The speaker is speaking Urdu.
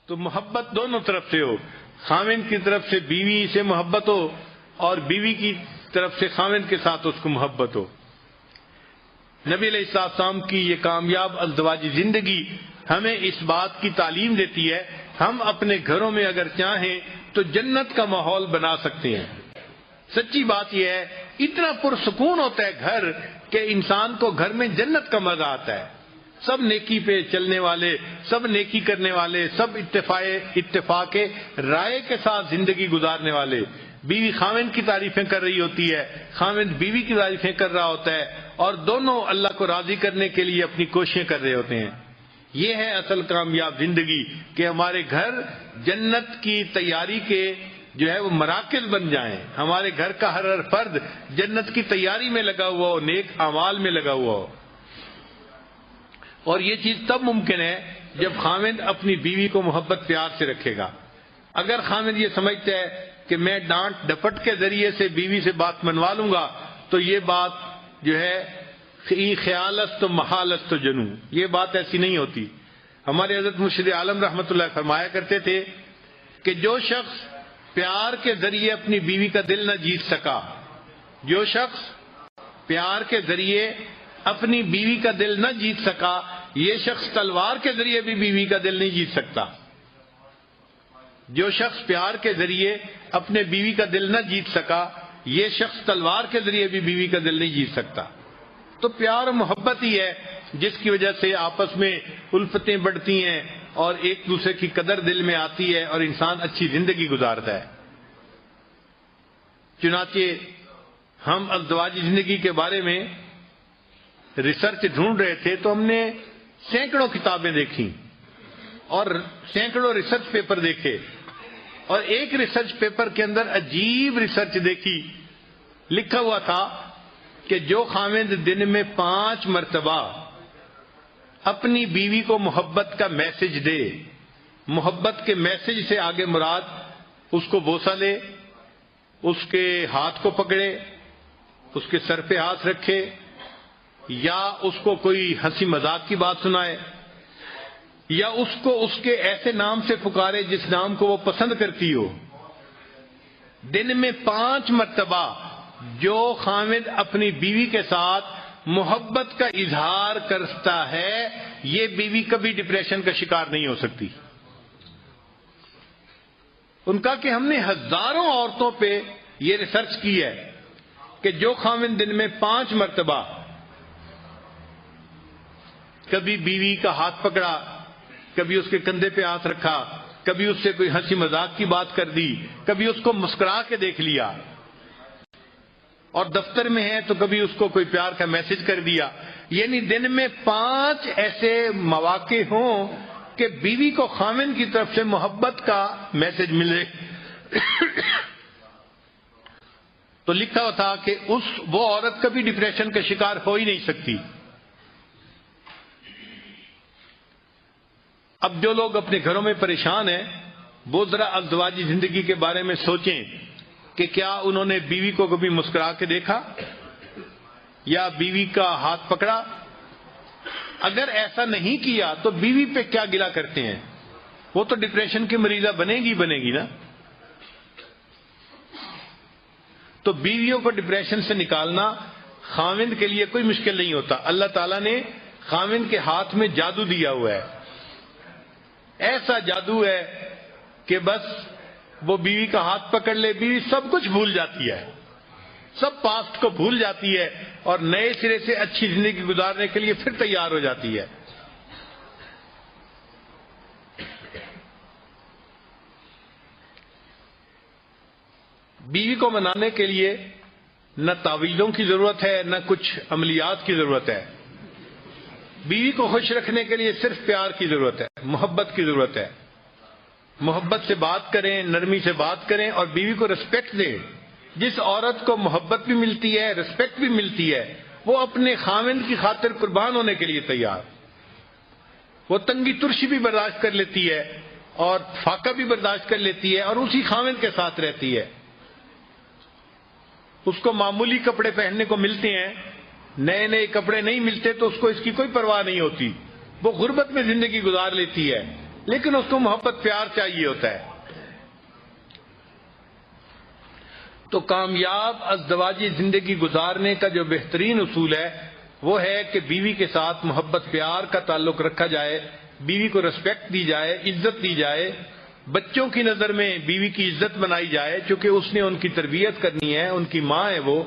تو محبت دونوں طرف سے ہو، خاوند کی طرف سے بیوی سے محبت ہو اور بیوی کی طرف سے خاوند کے ساتھ اس کو محبت ہو۔ نبی علیہ السلام کی یہ کامیاب ازدواجی زندگی ہمیں اس بات کی تعلیم دیتی ہے، ہم اپنے گھروں میں اگر چاہیں تو جنت کا ماحول بنا سکتے ہیں۔ سچی بات یہ ہے، اتنا پرسکون ہوتا ہے گھر کہ انسان کو گھر میں جنت کا مزہ آتا ہے۔ سب نیکی پہ چلنے والے، سب نیکی کرنے والے، سب اتفاق رائے کے ساتھ زندگی گزارنے والے، بیوی خاوند کی تعریفیں کر رہی ہوتی ہے، خاوند بیوی کی تعریفیں کر رہا ہوتا ہے، اور دونوں اللہ کو راضی کرنے کے لیے اپنی کوششیں کر رہے ہوتے ہیں۔ یہ ہے اصل کامیاب زندگی کہ ہمارے گھر جنت کی تیاری کے جو ہے وہ مراکز بن جائیں، ہمارے گھر کا ہر فرد جنت کی تیاری میں لگا ہوا ہو، نیک اعمال میں لگا ہوا ہو۔ اور یہ چیز تب ممکن ہے جب خاوند اپنی بیوی کو محبت پیار سے رکھے گا۔ اگر خاوند یہ سمجھتا ہے کہ میں ڈانٹ ڈپٹ کے ذریعے سے بیوی سے بات منوا لوں گا تو یہ بات جو ہے خیالست و محالست و جنو، یہ بات ایسی نہیں ہوتی۔ ہمارے حضرت مرشد عالم رحمۃ اللہ فرمایا کرتے تھے کہ جو شخص پیار کے ذریعے اپنی بیوی کا دل نہ جیت سکا، جو شخص پیار کے ذریعے اپنی بیوی کا دل نہ جیت سکا، یہ شخص تلوار کے ذریعے بھی بیوی کا دل نہیں جیت سکتا۔ جو شخص پیار کے ذریعے اپنے بیوی کا دل نہ جیت سکا، یہ شخص تلوار کے ذریعے بھی بیوی کا دل نہیں جیت سکتا۔ تو پیار و محبت ہی ہے جس کی وجہ سے آپس میں الفتیں بڑھتی ہیں اور ایک دوسرے کی قدر دل میں آتی ہے اور انسان اچھی زندگی گزارتا ہے۔ چنانچہ ہم ازدواجی زندگی کے بارے میں ریسرچ ڈھونڈ رہے تھے تو ہم نے سینکڑوں کتابیں دیکھی اور سینکڑوں ریسرچ پیپر دیکھے، اور ایک ریسرچ پیپر کے اندر عجیب ریسرچ دیکھی۔ لکھا ہوا تھا کہ جو خاوند دن میں 5 مرتبہ اپنی بیوی کو محبت کا میسج دے، محبت کے میسج سے آگے مراد اس کو بوسہ لے، اس کے ہاتھ کو پکڑے، اس کے سر پہ ہاتھ رکھے، یا اس کو کوئی ہنسی مذاق کی بات سنائے، یا اس کو اس کے ایسے نام سے پکارے جس نام کو وہ پسند کرتی ہو، دن میں 5 مرتبہ جو خاوند اپنی بیوی کے ساتھ محبت کا اظہار کرتا ہے، یہ بیوی کبھی ڈپریشن کا شکار نہیں ہو سکتی۔ ان کا کہ ہم نے ہزاروں عورتوں پہ یہ ریسرچ کی ہے کہ جو خاوند دن میں 5 مرتبہ کبھی بیوی کا ہاتھ پکڑا، کبھی اس کے کندھے پہ ہاتھ رکھا، کبھی اس سے کوئی ہنسی مذاق کی بات کر دی، کبھی اس کو مسکرا کے دیکھ لیا، اور دفتر میں ہے تو کبھی اس کو کوئی پیار کا میسج کر دیا، یعنی دن میں 5 ایسے مواقع ہوں کہ بیوی کو خاوند کی طرف سے محبت کا میسج ملے تو لکھا ہوا تھا کہ وہ عورت کبھی ڈپریشن کا شکار ہو ہی نہیں سکتی۔ اب جو لوگ اپنے گھروں میں پریشان ہیں وہ ذرا ازدواجی زندگی کے بارے میں سوچیں کہ کیا انہوں نے بیوی کو کبھی مسکرا کے دیکھا یا بیوی کا ہاتھ پکڑا؟ اگر ایسا نہیں کیا تو بیوی پہ کیا گلہ کرتے ہیں؟ وہ تو ڈپریشن کی مریضہ بنے گی نا۔ تو بیویوں کو ڈپریشن سے نکالنا خاوند کے لیے کوئی مشکل نہیں ہوتا۔ اللہ تعالیٰ نے خاوند کے ہاتھ میں جادو دیا ہوا ہے، ایسا جادو ہے کہ بس وہ بیوی کا ہاتھ پکڑ لے، بیوی سب کچھ بھول جاتی ہے، سب پاسٹ کو بھول جاتی ہے اور نئے سرے سے اچھی زندگی گزارنے کے لیے پھر تیار ہو جاتی ہے۔ بیوی کو منانے کے لیے نہ تعویذوں کی ضرورت ہے نہ کچھ عملیات کی ضرورت ہے۔ بیوی کو خوش رکھنے کے لیے صرف پیار کی ضرورت ہے، محبت کی ضرورت ہے۔ محبت سے بات کریں، نرمی سے بات کریں اور بیوی کو رسپیکٹ دیں۔ جس عورت کو محبت بھی ملتی ہے، رسپیکٹ بھی ملتی ہے، وہ اپنے خاوند کی خاطر قربان ہونے کے لیے تیار، وہ تنگی ترشی بھی برداشت کر لیتی ہے اور فاقہ بھی برداشت کر لیتی ہے اور اسی خاوند کے ساتھ رہتی ہے۔ اس کو معمولی کپڑے پہننے کو ملتے ہیں، نئے نئے کپڑے نہیں ملتے تو اس کو اس کی کوئی پرواہ نہیں ہوتی، وہ غربت میں زندگی گزار لیتی ہے، لیکن اس کو محبت پیار چاہیے ہوتا ہے. تو کامیاب ازدواجی زندگی گزارنے کا جو بہترین اصول ہے وہ ہے کہ بیوی کے ساتھ محبت پیار کا تعلق رکھا جائے، بیوی کو ریسپیکٹ دی جائے، عزت دی جائے، بچوں کی نظر میں بیوی کی عزت بنائی جائے، چونکہ اس نے ان کی تربیت کرنی ہے، ان کی ماں ہے وہ.